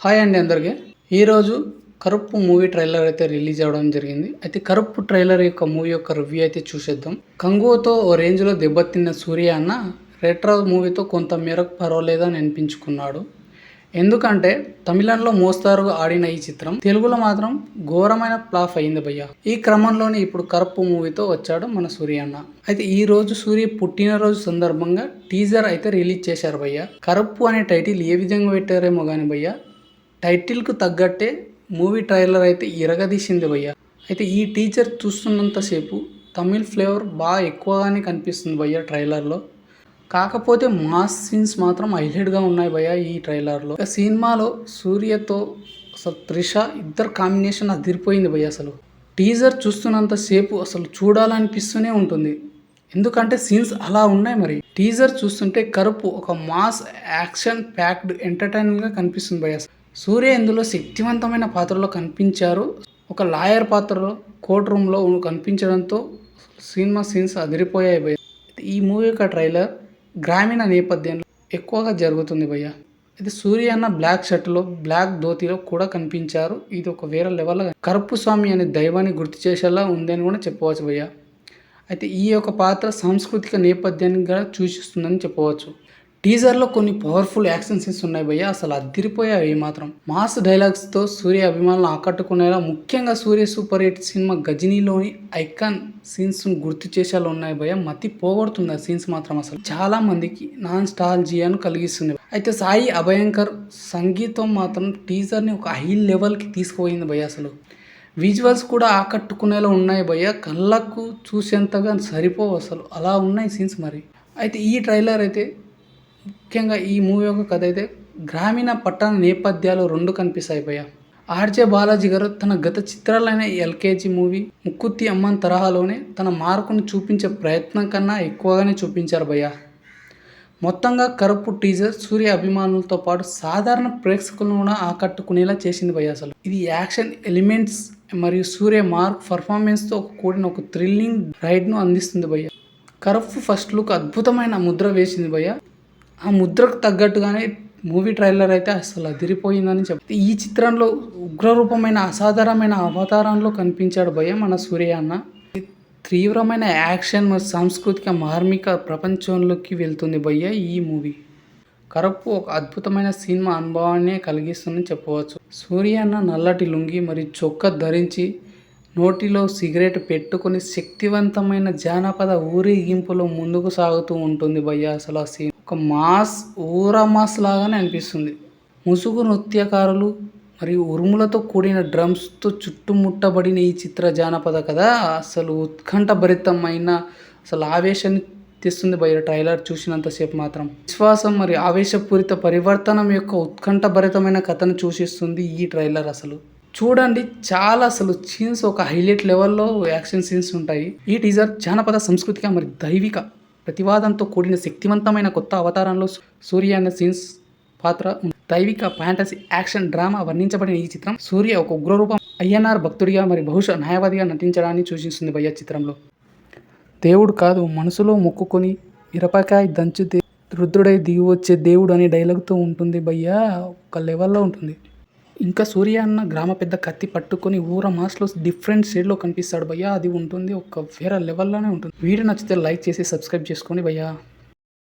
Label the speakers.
Speaker 1: Hi అండి అందరికీ. ఈరోజు 'కరుప్పు' మూవీ ట్రైలర్ అయితే రిలీజ్ అవ్వడం జరిగింది. అయితే 'కరుప్పు' ట్రైలర్ మూవీ యొక్క రివ్యూ అయితే చూసేద్దాం. 'కంగువ'తో ఓ రేంజ్‌లో దెబ్బతిన్న సూర్య అన్న 'రెట్రో' మూవీతో కొంత మేరకు పర్వాలేదని అనిపించుకున్నాడు. ఎందుకంటే తమిళంలో మోస్తరుగా ఆడిన ఈ చిత్రం తెలుగులో మాత్రం ఘోరమైన ఫ్లాప్ అయింది భయ్య. ఈ క్రమంలోనే ఇప్పుడు 'కరుప్పు' మూవీతో వచ్చాడు మన సూర్య అన్న. అయితే ఈ రోజు సూర్య పుట్టినరోజు సందర్భంగా టీజర్ అయితే రిలీజ్ చేశారు భయ్య. 'కరుప్పు' అనే టైటిల్ ఏ విధంగా పెట్టారేమో కానీ భయ్య, టైటిల్కు తగ్గట్టే మూవీ ట్రైలర్ అయితే ఇరగదీసింది భయ్య. అయితే ఈ టీజర్ చూస్తున్నంతసేపు తమిళ్ ఫ్లేవర్ బాగా ఎక్కువగానే కనిపిస్తుంది భయ్య ట్రైలర్లో. కాకపోతే మాస్ సీన్స్ మాత్రం హైలైట్గా ఉన్నాయి భయ్య ఈ ట్రైలర్లో. సినిమాలో సూర్యతో అసలు త్రిష ఇద్దరు కాంబినేషన్ అదిరిపోయింది భయ్య. అసలు టీజర్ చూస్తున్నంతసేపు అసలు చూడాలనిపిస్తూనే ఉంటుంది, ఎందుకంటే సీన్స్ అలా ఉన్నాయి. మరి టీజర్ చూస్తుంటే కరుపు ఒక మాస్ యాక్షన్ ప్యాక్డ్ ఎంటర్టైన్మెంట్గా కనిపిస్తుంది భయ్య. సూర్య ఇందులో శక్తివంతమైన పాత్రలో కనిపించారు. ఒక లాయర్ పాత్రలో కోర్ట్ రూమ్లో కనిపించడంతో సినిమా సీన్స్ అదిరిపోయాయి భయ్య. ఈ మూవీ యొక్క ట్రైలర్ గ్రామీణ నేపథ్యంలో ఎక్కువగా జరుగుతుంది భయ్య. అయితే సూర్య అన్న బ్లాక్ షర్ట్లో బ్లాక్ ధోతిలో కూడా కనిపించారు. ఇది ఒక వేరే లెవెల్. కరుప్పు స్వామి అనే దైవాన్ని గుర్తు చేసేలా ఉందని కూడా చెప్పవచ్చు భయ్య. అయితే ఈ యొక్క పాత్ర సాంస్కృతిక నేపథ్యాన్ని కూడా సూచిస్తుందని చెప్పవచ్చు. టీజర్లో కొన్ని పవర్ఫుల్ యాక్షన్ సీన్స్ ఉన్నాయి భయ్య. అసలు అదిరిపోయాయి మాత్రం. మాస్ డైలాగ్స్తో సూర్య అభిమానులను ఆకట్టుకునేలా, ముఖ్యంగా సూర్య సూపర్ హిట్ సినిమా గజనీలోని ఐకాన్ సీన్స్ గుర్తు చేసేలా ఉన్నాయి భయ్య. మతి పోగొడుతుంది ఆ సీన్స్ మాత్రం. అసలు చాలా మందికి నాస్టాల్జియాను కలిగిస్తుంది. అయితే సాయి అభయంకర్ సంగీతం మాత్రం టీజర్ని ఒక హై లెవెల్కి తీసుకుపోయింది భయ్య. అసలు విజువల్స్ కూడా ఆకట్టుకునేలా ఉన్నాయి భయ్య. కళ్ళకు చూసేంతగా సరిపోవు, అసలు అలా ఉన్నాయి సీన్స్. మరి అయితే ఈ ట్రైలర్ అయితే ముఖ్యంగా ఈ మూవీ యొక్క కథ అయితే గ్రామీణ పట్టణ నేపథ్యాలు రెండు కనిపిస్తాయి భయ్య. ఆర్జే బాలాజీ గారు తన గత చిత్రాలైన ఎల్కేజీ మూవీ, ముక్కుత్తి అమ్మన్ తరహాలోనే తన మార్కును చూపించే ప్రయత్నం కన్నా ఎక్కువగానే చూపించారు భయ్య. మొత్తంగా కరుప్పు టీజర్ సూర్య అభిమానులతో పాటు సాధారణ ప్రేక్షకులను కూడా ఆకట్టుకునేలా చేసింది భయ్య. అసలు ఇది యాక్షన్ ఎలిమెంట్స్ మరియు సూర్య మార్క్ పర్ఫార్మెన్స్తో కూడిన ఒక థ్రిల్లింగ్ రైడ్ను అందిస్తుంది భయ్య. కరుప్పు ఫస్ట్ లుక్ అద్భుతమైన ముద్ర వేసింది భయ్య. ఆ ముద్రకు తగ్గట్టుగానే మూవీ ట్రైలర్ అయితే అసలు అదిరిపోయిందని చెప్తే ఈ చిత్రంలో ఉగ్రరూపమైన అసాధారణమైన అవతారంలో కనిపించాడు భయ్య మన సూర్య అన్న. తీవ్రమైన యాక్షన్ మరియు సాంస్కృతిక మార్మిక ప్రపంచంలోకి వెళ్తుంది భయ్య ఈ మూవీ. కరుప్పు ఒక అద్భుతమైన సినిమా అనుభవాన్ని కలిగిస్తుందని చెప్పవచ్చు. సూర్య అన్న నల్లటి లుంగి మరియు చొక్కా ధరించి నోటిలో సిగరెట్ పెట్టుకుని శక్తివంతమైన జానపద ఊరేగింపులో ముందుకు సాగుతూ ఉంటుంది భయ్య. అసలు ఆ సీన్ ఒక మాస్ మాస్ లాగానే అనిపిస్తుంది. ముసుగు నృత్యకారులు మరియు ఉరుములతో కూడిన డ్రమ్స్తో చుట్టుముట్టబడిన ఈ చిత్ర జానపద కథ అసలు ఉత్కంఠభరితమైన అసలు ఆవేశాన్ని తెస్తుంది భయ్య. ట్రైలర్ చూసినంతసేపు మాత్రం విశ్వాసం మరియు ఆవేశపూరిత పరివర్తనం యొక్క ఉత్కంఠభరితమైన కథను సూచిస్తుంది ఈ ట్రైలర్. అసలు చూడండి, చాలా అసలు సీన్స్ ఒక హైలైట్ లెవెల్లో యాక్షన్ సీన్స్ ఉంటాయి. ఈ టీజర్ జానపద సంస్కృతిక మరియు దైవిక ప్రతివాదంతో కూడిన శక్తివంతమైన కొత్త అవతారంలో సూర్య అనే సీన్స్ పాత్ర దైవిక ఫ్యాంటసీ యాక్షన్ డ్రామా వర్ణించబడిన ఈ చిత్రం సూర్య ఒక ఉగ్రరూపం అయ్యనార్ భక్తుడిగా మరియు బహుశా న్యాయవాదిగా నటించడాన్ని సూచిస్తుంది భయ్య. చిత్రంలో దేవుడు కాదు మనసులో మొక్కుకొని మిరపకాయ దంచితే రుద్రుడై దిగి వచ్చే దేవుడు అనే డైలాగ్తో ఉంటుంది భయ్య. ఒక లెవెల్లో ఉంటుంది. ఇంకా సూర్య అన్న గ్రామ పెద్ద కత్తి పట్టుకొని మాస్లో డిఫరెంట్ షేడ్లో కనిపిస్తాడు భయ్య. అది ఉంటుంది ఒక వేరే లెవెల్లోనే ఉంటుంది. వీడియో నచ్చితే లైక్ చేసి సబ్స్క్రైబ్ చేసుకోండి భయ్య.